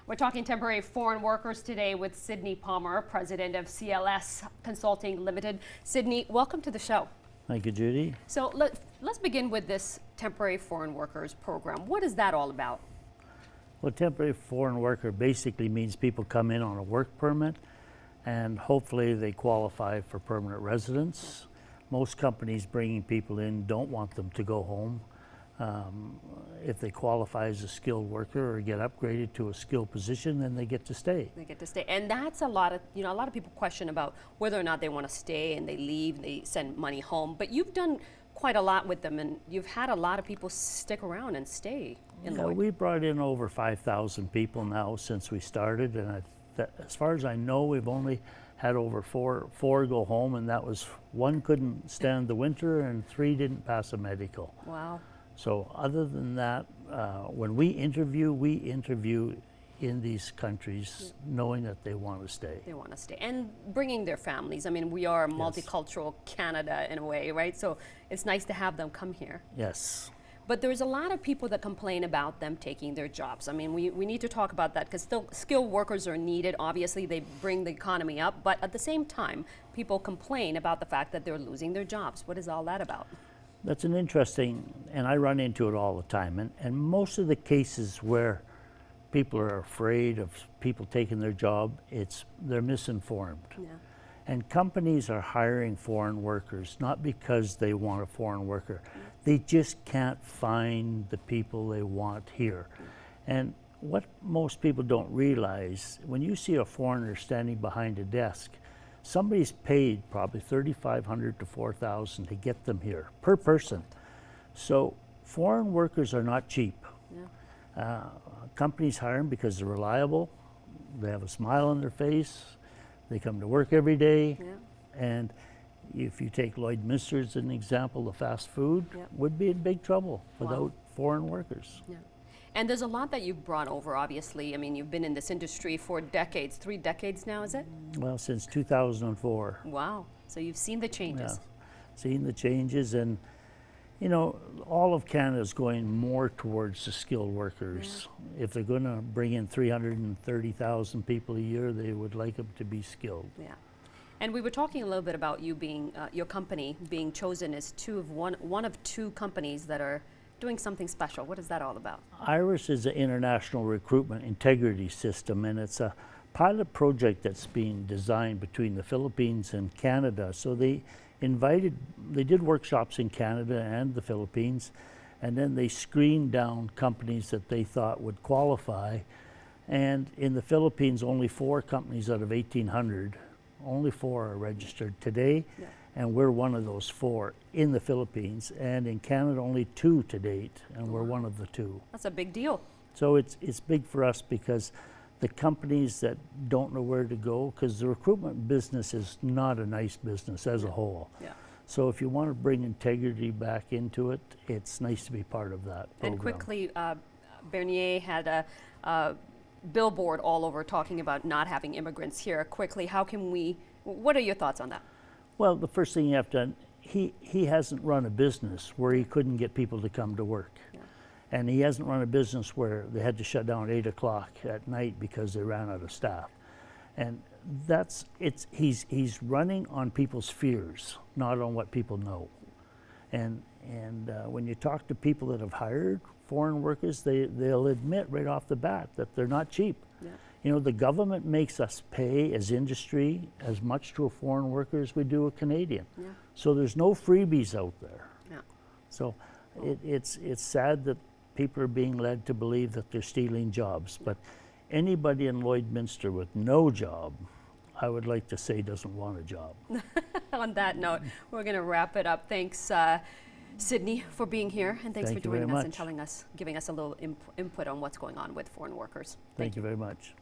We're talking temporary foreign workers today with Syndey Palmer, president of CLS Consulting Limited. Syndey, welcome to the show. Thank you, Judy. So let's begin with this temporary foreign workers program. What is that all about? Well, temporary foreign worker basically means people come in on a work permit and hopefully they qualify for permanent residence. Most companies bringing people in don't want them to go home. If they qualify as a skilled worker or get upgraded to a skilled position, then they get to stay. They get to stay. And that's a lot of, a lot of people question about whether or not they want to stay, and they leave, they send money home. But you've done quite a lot with them, and you've had a lot of people stick around and stay in Lloyd. We brought in over 5,000 people now since we started, and as far as I know, we've only had over four go home, and that was one couldn't stand the winter and 3 didn't pass a medical. Wow. So other than that, when we interview in these countries knowing that they want to stay. They want to stay and bringing their families. I mean, we are a multicultural Canada in a way, right? So it's nice to have them come here. Yes. But there's a lot of people that complain about them taking their jobs. I mean, we need to talk about that because still skilled workers are needed. Obviously, they bring the economy up. But at the same time, people complain about the fact that they're losing their jobs. What is all that about? That's an interesting, and I run into it all the time. And most of the cases where people are afraid of people taking their job, they're misinformed. Yeah. And companies are hiring foreign workers, not because they want a foreign worker. They just can't find the people they want here. And what most people don't realize, when you see a foreigner standing behind a desk, somebody's paid probably $3,500 to $4,000 to get them here per person. So foreign workers are not cheap. Yeah. Companies hire them because they're reliable, they have a smile on their face, they come to work every day, and if you take Lloydminster as an example, the fast food would be in big trouble without foreign workers. Yeah. And there's a lot that you've brought over, obviously. I mean, you've been in this industry for decades, 3 decades now, is it? Well, since 2004. Wow. So you've seen the changes. Yeah. Seen the changes, and all of Canada is going more towards the skilled workers. Yeah. If they're going to bring in 330,000 people a year, they would like them to be skilled. Yeah. And we were talking a little bit about you being, your company being chosen as one of 2 companies that are doing something special. What is that all about? IRIS is an international recruitment integrity system, and it's a pilot project that's being designed between the Philippines and Canada. So they did workshops in Canada and the Philippines, and then they screened down companies that they thought would qualify. And in the Philippines, only 4 companies out of 1,800, only 4 are registered today. Yeah. And we're one of those 4 in the Philippines, and in Canada only 2 to date, and we're one of the 2. That's a big deal. So it's big for us because the companies that don't know where to go, because the recruitment business is not a nice business as a whole. Yeah. So if you want to bring integrity back into it, it's nice to be part of that program. And quickly, Bernier had a billboard all over talking about not having immigrants here. Quickly, what are your thoughts on that? Well, the first thing you have to, he hasn't run a business where he couldn't get people to come to work. Yeah. And he hasn't run a business where they had to shut down at 8 o'clock at night because they ran out of staff. And he's running on people's fears, not on what people know. And when you talk to people that have hired foreign workers, they'll admit right off the bat that they're not cheap. Yeah. The government makes us pay as industry as much to a foreign worker as we do a Canadian. Yeah. So there's no freebies out there. Yeah. So it's sad that people are being led to believe that they're stealing jobs. But anybody in Lloydminster with no job, I would like to say, doesn't want a job. On that note, we're going to wrap it up. Thanks, Syndey, for being here, and thanks for joining us and giving us a little input on what's going on with foreign workers. Thank you very much.